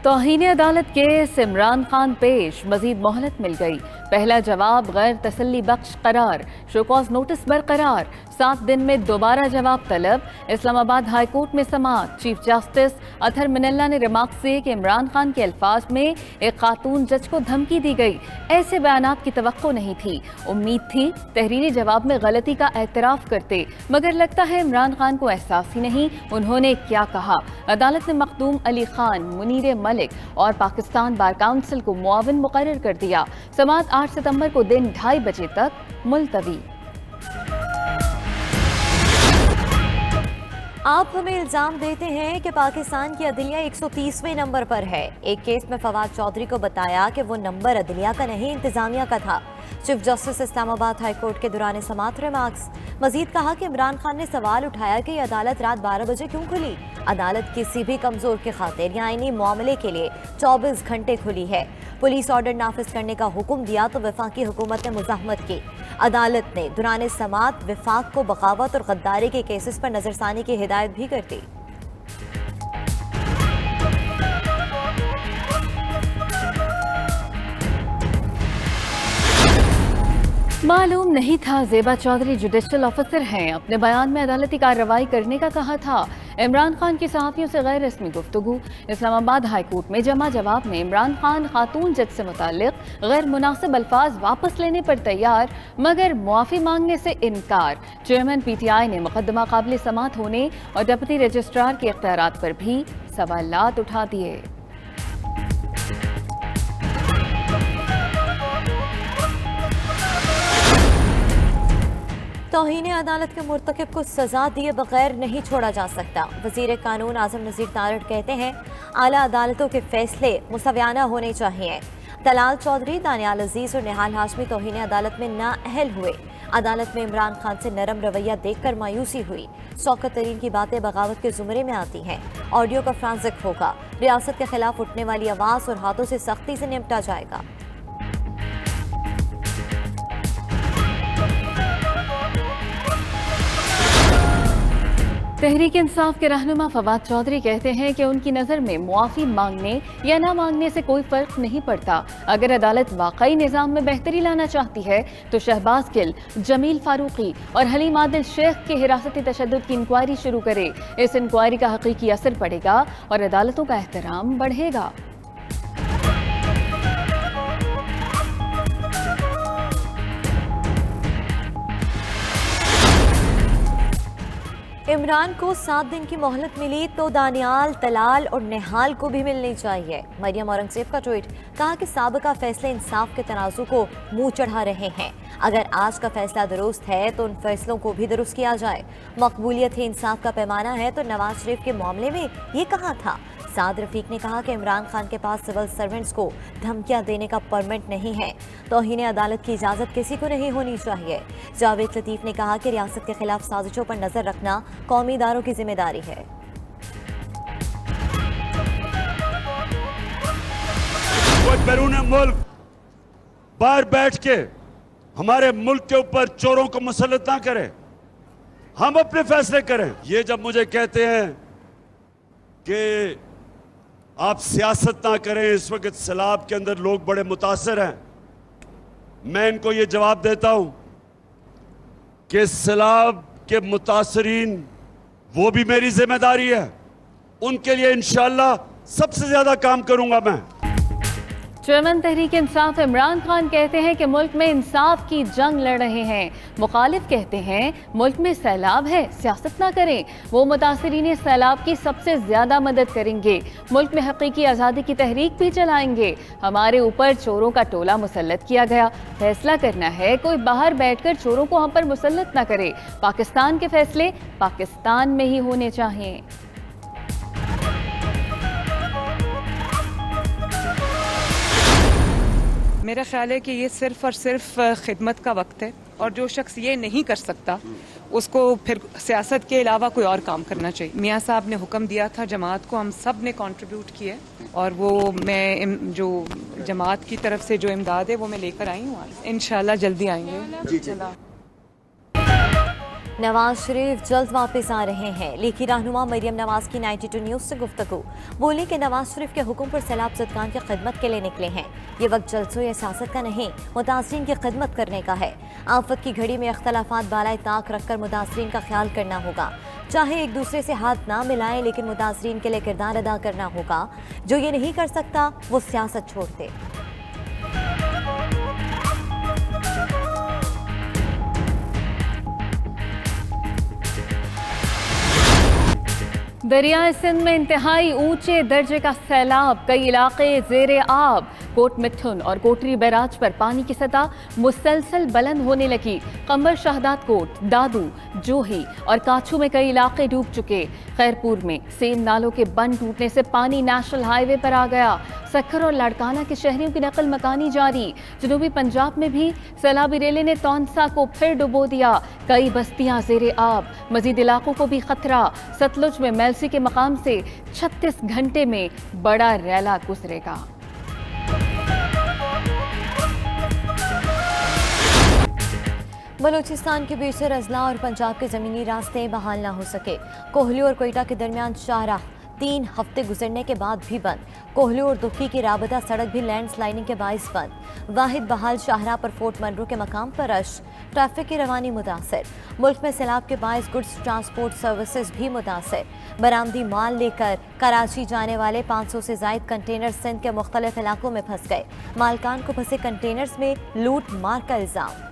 توہین عدالت کیس عمران خان پیش، مزید مہلت مل گئی۔ پہلا جواب غیر تسلی بخش قرار، شوکاز نوٹس برقرار، 7 دن میں دوبارہ جواب طلب۔ اسلام آباد ہائی کورٹ میں سماعت، چیف جسٹس اطہر من اللہ نے ریمارکس دیے کہ عمران خان کے الفاظ میں ایک خاتون جج کو دھمکی دی گئی، ایسے بیانات کی توقع نہیں تھی، امید تھی تحریری جواب میں غلطی کا اعتراف کرتے، مگر لگتا ہے عمران خان کو احساس ہی نہیں انہوں نے کیا کہا۔ عدالت نے مخدوم علی خان، منیر ملک اور پاکستان بار کونسل کو معاون مقرر کر دیا۔ سماعت 8 ستمبر کو دن 2:30 بجے تک ملتوی۔ آپ ہمیں الزام دیتے ہیں کہ پاکستان کی عدلیہ 130ویں نمبر پر ہے۔ ایک کیس میں فواد چودھری کو بتایا کہ وہ نمبر عدلیہ کا نہیں انتظامیہ کا تھا۔ چیف جسٹس اسلام آباد ہائی کورٹ کے دوران سماعت ریمارکس۔ مزید کہا کہ عمران خان نے سوال اٹھایا کہ یہ عدالت رات 12 بجے کیوں کھلی؟ عدالت کسی بھی کمزور کی خاطر یا آئینی معاملے کے لیے 24 گھنٹے کھلی ہے۔ پولیس آرڈر نافذ کرنے کا حکم دیا تو وفاقی حکومت نے مزاحمت کی۔ عدالت نے دوران سماعت وفاق کو بغاوت اور غداری کے کیسز پر نظر ثانی کی ہدایت بھی کر دی۔ معلوم نہیں تھا زیبا چودھری جوڈیشل آفیسر ہیں، اپنے بیان میں عدالتی کارروائی کرنے کا کہا تھا۔ عمران خان کی صحافیوں سے غیر رسمی گفتگو، اسلام آباد ہائی کورٹ میں جمع جواب میں عمران خان خاتون جج سے متعلق غیر مناسب الفاظ واپس لینے پر تیار مگر معافی مانگنے سے انکار۔ چیئرمین پی ٹی آئی نے مقدمہ قابل سماعت ہونے اور ڈپٹی رجسٹرار کے اختیارات پر بھی سوالات اٹھا دیے۔ توہین عدالت کے مرتکب کو سزا دیے بغیر نہیں چھوڑا جا سکتا۔ وزیر قانون اعظم نذیر تارڑ کہتے ہیں اعلیٰ عدالتوں کے فیصلے مساویانہ ہونے چاہیے۔ طلال چودھری، دانیال عزیز اور نہال ہاشمی توہین عدالت میں نااہل ہوئے۔ عدالت میں عمران خان سے نرم رویہ دیکھ کر مایوسی ہوئی۔ شوکت ترین کی باتیں بغاوت کے زمرے میں آتی ہیں۔ آڈیو کا فرانزک ہوگا، ریاست کے خلاف اٹھنے والی آواز اور ہاتھوں سے سختی سے نمٹا جائے گا۔ تحریک انصاف کے رہنما فواد چودھری کہتے ہیں کہ ان کی نظر میں معافی مانگنے یا نہ مانگنے سے کوئی فرق نہیں پڑتا۔ اگر عدالت واقعی نظام میں بہتری لانا چاہتی ہے تو شہباز گل، جمیل فاروقی اور حلیم عادل شیخ کے حراستی تشدد کی انکوائری شروع کرے۔ اس انکوائری کا حقیقی اثر پڑے گا اور عدالتوں کا احترام بڑھے گا۔ عمران کو 7 دن کی مہلت ملی تو دانیال، طلال اور نہال کو بھی ملنی چاہیے۔ مریم اورنگزیب کا ٹویٹ، کہا کہ سابقہ فیصلے انصاف کے تنازع کو منہ چڑھا رہے ہیں۔ اگر آج کا فیصلہ درست ہے تو ان فیصلوں کو بھی درست کیا جائے۔ مقبولیت ہی انصاف کا پیمانہ ہے تو نواز شریف کے معاملے میں یہ کہاں تھا؟ سعد رفیق نے کہا کہ عمران خان کے پاس سول سرونٹس کو دھمکیاں دینے کا پرمٹ نہیں ہے۔ توہین عدالت کی اجازت کسی کو نہیں ہونی چاہیے۔ جاوید لطیف نے کہا کہ ریاست کے خلاف سازشوں پر نظر رکھنا قومی اداروں کی ذمہ داری ہے۔ بیرون ملک باہر بیٹھ کے ہمارے ملک کے اوپر چوروں کو مسلط نہ کرے، ہم اپنے فیصلے کریں۔ یہ جب مجھے کہتے ہیں کہ آپ سیاست نہ کریں، اس وقت سیلاب کے اندر لوگ بڑے متاثر ہیں، میں ان کو یہ جواب دیتا ہوں کہ سیلاب کے متاثرین وہ بھی میری ذمہ داری ہے، ان کے لیے انشاءاللہ سب سے زیادہ کام کروں گا میں۔ چیئرمین تحریک انصاف عمران خان کہتے ہیں کہ ملک میں انصاف کی جنگ لڑ رہے ہیں۔ مخالف کہتے ہیں ملک میں سیلاب ہے، سیاست نہ کریں، وہ متاثرین سیلاب کی سب سے زیادہ مدد کریں گے، ملک میں حقیقی آزادی کی تحریک بھی چلائیں گے۔ ہمارے اوپر چوروں کا ٹولہ مسلط کیا گیا، فیصلہ کرنا ہے، کوئی باہر بیٹھ کر چوروں کو ہم پر مسلط نہ کرے۔ پاکستان کے فیصلے پاکستان میں ہی ہونے چاہیے۔ میرا خیال ہے کہ یہ صرف اور صرف خدمت کا وقت ہے، اور جو شخص یہ نہیں کر سکتا اس کو پھر سیاست کے علاوہ کوئی اور کام کرنا چاہیے۔ میاں صاحب نے حکم دیا تھا جماعت کو، ہم سب نے کنٹریبیوٹ کیا، اور وہ میں جو جماعت کی طرف سے جو امداد ہے وہ میں لے کر آئی ہوں، انشاءاللہ جلدی آئیں گے۔ नवाज शरीफ जल्द वापस आ रहे हैं। लीगी रहनुमा मरियम नवाज की 92 न्यूज़ से गुफ्तगू। बोली कि नवाज शरीफ के हुक्म पर सैलाब ज़दगान की खिदमत के लिए निकले हैं। ये वक्त जलसों या सियासत का नहीं, मुतासरीन की खिदमत करने का है। आफत की घड़ी में इख्तलाफात बालाए ताक रखकर मुतासरीन का ख्याल करना होगा। चाहे एक दूसरे से हाथ ना मिलाएं, लेकिन मुतासरीन के लिए किरदार अदा करना होगा। जो ये नहीं कर सकता वो सियासत छोड़ दे। दरियाए सिंध में इंतहाई ऊंचे दर्जे का सैलाब, कई इलाके जेरे आब। कोट मिठुन और कोटरी बैराज पर पानी की सतह मुसलसल बुलंद होने लगी। कमर शहदाद कोट, दादू, जोही और काछू में कई इलाके डूब चुके। खैरपुर में सेम नालों के बंद टूटने से पानी नेशनल हाईवे पर आ गया। सक्खर और लाड़काना के शहरियों की नकल मकानी जारी। जनूबी पंजाब में भी सैलाबी रेले ने तौनसा को फिर डुबो दिया। कई बस्तियां जेरे आब, मजीद इलाकों को भी खतरा। सतलुज में मेलसी के मकाम से 36 घंटे में बड़ा रैला गुजरेगा। बलूचिस्तान के बीच से रजला और पंजाब के ज़मीनी रास्ते बहाल ना हो सके। कोहली और कोयटा के दरमियान शाहराह 3 हफ्ते गुजरने के बाद भी बंद। कोहली और दुखी की राबता सड़क भी लैंड स्लाइडिंग के बाइस बंद। वाहिद बहाल शाहराह पर फोर्ट मनरू के मकाम पर रश। ट्रैफिक की रवानी मुतासर। मुल्क में सैलाब के बाइस गुड्स ट्रांसपोर्ट सर्विसेज भी मुतासर। बरामदी माल लेकर कराची जाने वाले 500 से जायद कंटेनर सिंध के मुख्तलिफ इलाकों में फंस गए। मालकान को फंसे कंटेनर्स में लूट मार का इल्जाम।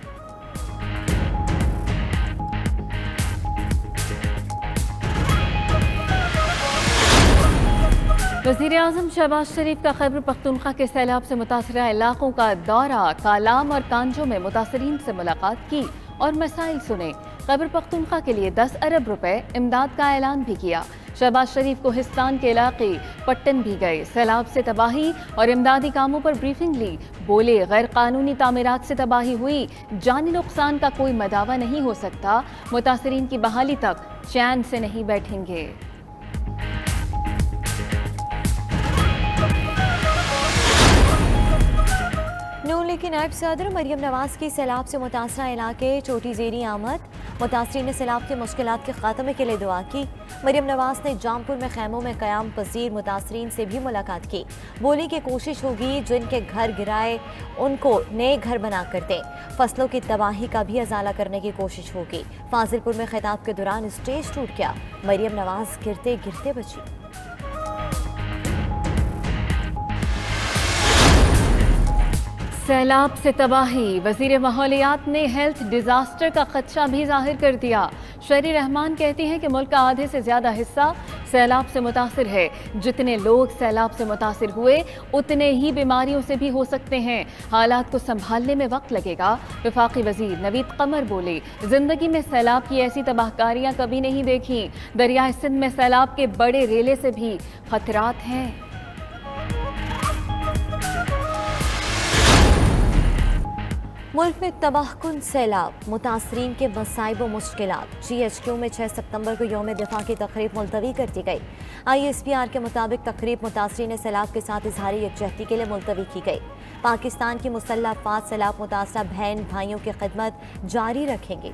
वज़ीर आज़म शहबाज शरीफ का खैबर पख्तूनख्वा के सैलाब से मुतासरा इलाकों का दौरा। कालाम और कांजो में मुतासरीन से मुलाकात की और मसाइल सुने। खैबर पख्तूनख्वा के लिए 10 अरब रुपए इमदाद का ऐलान भी किया। शहबाज शरीफ कोहिस्तान के इलाके पट्टन भी गए। सैलाब से तबाही और इमदादी कामों पर ब्रीफिंग ली। बोले गैर कानूनी तामीरात से तबाही हुई, जानी नुकसान का कोई मदावा नहीं हो सकता। मुतासरीन की बहाली तक चैन से नहीं बैठेंगे। नून लीग की नायब सदर मरियम नवाज की सैलाब से मुतासरा इलाके चोटी जेरी आमद। मुतासरीन ने सैलाब की मुश्किलात के खात्मे के लिए दुआ की। मरियम नवाज ने जामपुर में खैमों में क़याम पजीर मुतासरीन से भी मुलाकात की। बोली कि कोशिश होगी जिनके घर गिराए उनको नए घर बना कर दें। फसलों की तबाही का भी अजाला करने की कोशिश होगी। फाजिलपुर में खिताब के दौरान स्टेज टूट गया। मरियम नवाज गिरते गिरते बची। सैलाब से तबाही, वज़ीर माहौलियात ने हेल्थ डिजास्टर का खदशा भी जाहिर कर दिया। शहरी रहमान कहती हैं कि मुल्क का आधे से ज़्यादा हिस्सा सैलाब से मुतासिर है। जितने लोग सैलाब से मुतासिर हुए उतने ही बीमारियों से भी हो सकते हैं। हालात को संभालने में वक्त लगेगा। वफाकी वज़ीर नवीद कमर बोले, जिंदगी में सैलाब की ऐसी तबाहकारियाँ कभी नहीं देखी। दरियाए सिंध में सैलाब के बड़े रेले से भी खतरात हैं। मुल्क में तबाहकुन सैलाब, मुतासरीन के मसाइब व मुश्किलात। GHQ में 6 सितंबर को यौम दिफा की तकरीब मुलतवी कर दी गई। ISPR के मुताबिक तकरीब मुतासरीन सैलाब के साथ इजहारी यकजहती के लिए मुलतवी की गई। पाकिस्तान की मुसल्लह अफवाज सैलाब मुतासरा बहन भाइयों की खिदमत जारी रखेंगी।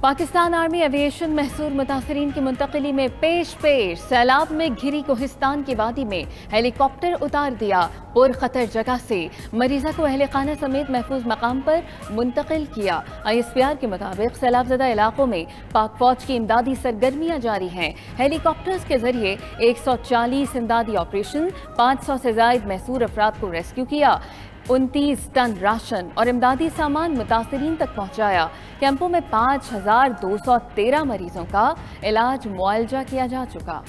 पाकिस्तान आर्मी एविएशन महसूर मुतासरीन की मुंतकिली में पेश। सैलाब में घिरी कोहिस्तान की वादी में हेलीकॉप्टर उतार दिया। पुरखतर जगह से मरीजा को अहले खाना समेत महफूज मकाम पर मुंतकिल किया। ISPR के मुताबिक सैलाबज़दा इलाकों में पाक फौज की इमदादी सरगर्मियां जारी हैं। हेलीकॉप्टर्स के जरिए 140 इमदादी ऑपरेशन, 500 से जायद महसूर अफराद को रेस्क्यू किया। 29 टन राशन और इमदादी सामान मुतासरीन तक पहुंचाया। कैंपों में 5213 मरीजों का इलाज मुआवजा किया जा चुका।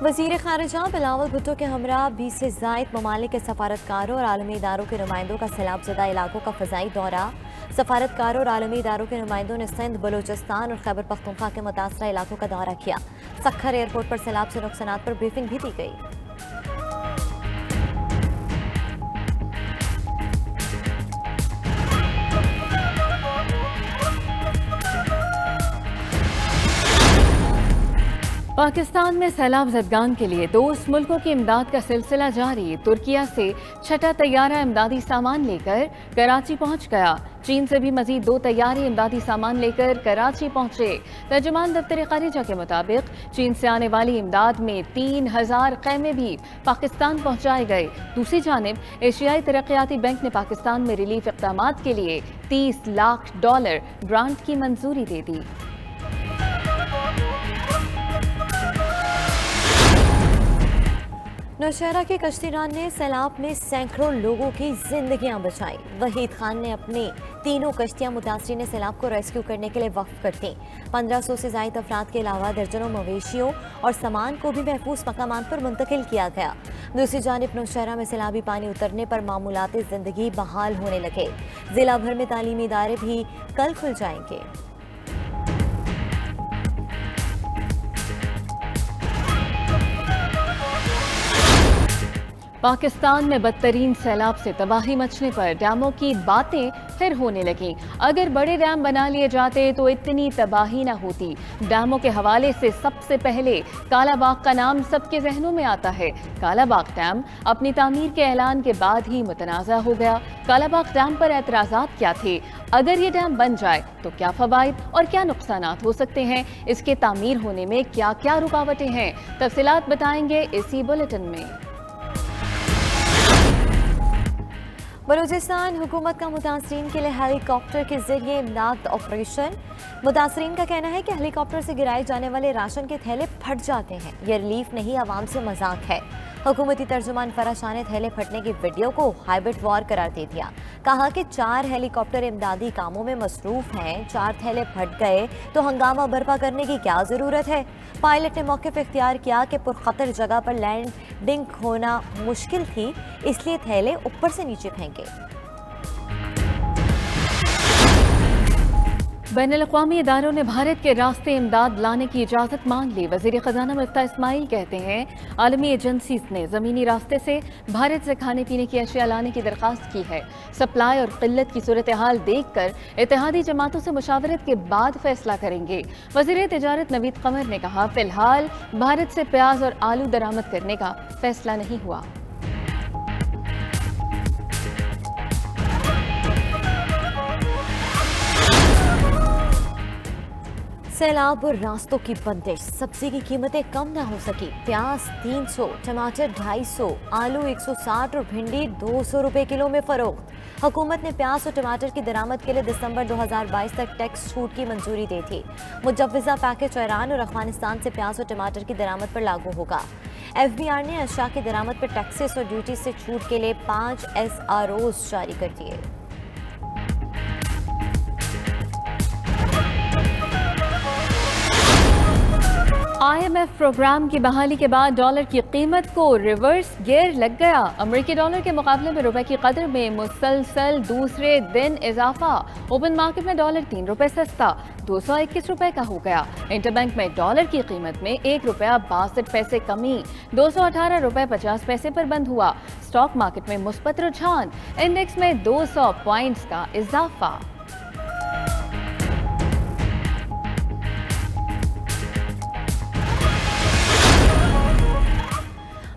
वज़ीर ख़ारिजा बिलावल भुट्टो के हमरा 20 से ज़ायद ममालिक के सफारतकारों और आलमी इदारों के नुमाइंदों का सैलाबज़दा इलाकों का फ़ज़ाई दौरा। सफारतकारों और आलमी इदारों के नुमाइंदों ने सिंध, बलूचिस्तान और खैबर पख्तूनख्वा के मुतासरा इलाकों का दौरा किया। सक्खर एयरपोर्ट पर सैलाब से नुकसानात पर ब्रीफिंग भी दी गई। पाकिस्तान में सैलाब ज़दगान के लिए दोस्त मुल्कों की इमदाद का सिलसिला जारी। तुर्किया से छठा तैयारा इमदादी सामान लेकर कराची पहुंच गया। चीन से भी मजीद 2 तैयारे इमदादी सामान लेकर कराची पहुंचे। तर्जुमान दफ्तर खारिजा के मुताबिक चीन से आने वाली इमदाद में 3000 खैमे भी पाकिस्तान पहुंचाए गए। दूसरी जानिब एशियाई तरक्याती बैंक ने पाकिस्तान में रिलीफ इक़दामात के लिए $30 लाख ग्रांट की मंजूरी दे दी। नौशहरा के कश्तीरान ने सैलाब में सैकड़ों लोगों की जिंदगियां बचाई। वहीद खान ने अपनी 3 कश्तियां मुतासरीन सैलाब को रेस्क्यू करने के लिए वक्फ कर दी। 1500 से ज़ायद अफराद के अलावा दर्जनों मवेशियों और सामान को भी महफूज मकामात पर मुंतकिल किया गया। दूसरी जानिब नौशहरा में सैलाबी पानी उतरने पर मामूलाती ज़िंदगी बहाल होने लगे। ज़िला भर में तालीमी इदारे भी कल खुल जाएंगे। पाकिस्तान में बदतरीन सैलाब से तबाही मचने पर डैमों की बातें फिर होने लगीं। अगर बड़े डैम बना लिए जाते तो इतनी तबाही न होती। डैमों के हवाले से सबसे पहले कालाबाग का नाम सबके जहनों में आता है। कालाबाग डैम अपनी तामीर के ऐलान के बाद ही मुतनाज़ा हो गया। कालाबाग डैम पर एतराज़ात क्या थे? अगर ये डैम बन जाए तो क्या फ़वाइद और क्या नुकसानात हो सकते हैं? इसके तामीर होने में क्या क्या रुकावटें हैं? तफसीलात बताएंगे इसी बुलेटिन में। बलूचिस्तान हुकूमत का मुतासरीन के लिए हेलीकॉप्टर के जरिए इमदाद ऑपरेशन। मुतासरीन का कहना है कि हेलीकॉप्टर से गिराए जाने वाले राशन के थैले फट जाते हैं। ये रिलीफ नहीं, आवाम से मजाक है। हुकूमती तर्जुमान फराह शाह ने थैले फटने की वीडियो को हाइब्रिड वॉर करार दे दिया। कहा कि 4 हेलीकॉप्टर इमदादी कामों में मसरूफ हैं। 4 थैले फट गए तो हंगामा बर्पा करने की क्या ज़रूरत है? पायलट ने मौक़िफ़ इख्तियार किया कि पुरखतर जगह पर लैंडिंग होना मुश्किल थी, इसलिए थैले ऊपर से नीचे फेंके। बैनुल-अक़वामी इदारों ने भारत के रास्ते इमदाद लाने की इजाज़त मांग ली। वज़ीर ख़जाना मुफ्ता इस्माइल कहते हैं आलमी एजेंसीज़ ने ज़मीनी रास्ते से भारत से खाने पीने की अशिया लाने की दरख्वास्त की है। सप्लाई और क़िल्लत की सूरत हाल देख कर इत्तेहादी जमातों से मुशावरत के बाद फैसला करेंगे। वज़ीर तिजारत नवीद क़मर ने कहा, फ़िलहाल भारत से प्याज और आलू दरामद करने का फैसला नहीं हुआ। सैलाब और रास्तों की बंदिश, सब्जी की कीमतें कम ना हो सकी। प्याज 300, टमाटर 250, आलू 160 और भिंडी 200 रुपए किलो में फरोख्त। हुकूमत ने प्याज और टमाटर की दरामद के लिए दिसंबर 2022 तक टैक्स छूट की मंजूरी दी थी। मुजव्वज़ा पैकेज ईरान और अफगानिस्तान से प्याज और टमाटर की दरामद पर लागू होगा। FBR ने अशिया की दरामद पर टैक्सेस और ड्यूटी से छूट के लिए 5 SROs जारी कर दिए। IMF प्रोग्राम की बहाली के बाद डॉलर की कीमत को रिवर्स गियर लग गया। अमेरिकी डॉलर के मुकाबले में रुपए की कदर में मुसलसल दूसरे दिन इजाफा। ओपन मार्केट में डॉलर 3 रुपए सस्ता 221 रुपए का हो गया। इंटरबैंक में डॉलर की कीमत में 1 रुपया 62 पैसे कमी 218 रुपए 50 पैसे पर बंद हुआ। स्टॉक मार्केट में मुस्बत रुझान, इंडेक्स में 200 पॉइंट्स का इजाफा।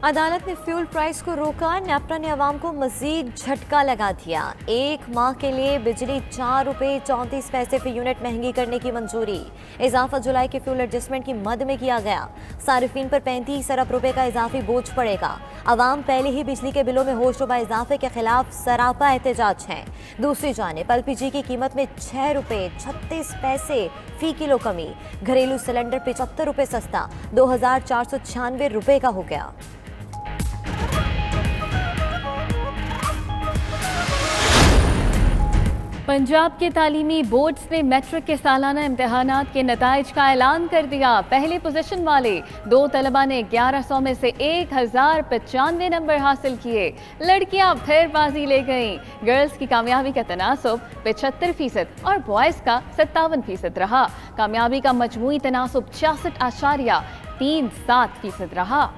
अदालत ने फ्यूल प्राइस को रोका। नेपरा ने अवाम को मजीद झटका लगा दिया। 1 माह के लिए बिजली 4 रुपये 34 पैसे फी यूनिट महंगी करने की मंजूरी। इजाफा जुलाई के फ्यूल एडजस्टमेंट की मद में किया गया। सारिफीन पर 35 अरब रुपए का इजाफी बोझ पड़ेगा। अवाम पहले ही बिजली के बिलों में होशरुबा इजाफे के खिलाफ सरापा एहतजाज हैं। दूसरी जानिब LPG की कीमत में 6 रुपये 36 पैसे फी किलो कमी। घरेलू सिलेंडर 75 रुपये सस्ता 2496 रुपये का हो गया। पंजाब के तालीमी बोर्ड्स ने मैट्रिक के सालाना इम्तिहानात के नताइज का ऐलान कर दिया। पहली पोजीशन वाले 2 तलबा ने 1100 में से 1095 नंबर हासिल किए। लड़कियां फिर बाजी ले गईं। गर्ल्स की कामयाबी का तनासुब 75% और बॉयज़ का 57% रहा। कामयाबी का मजमूई तनासुब 66.37% रहा।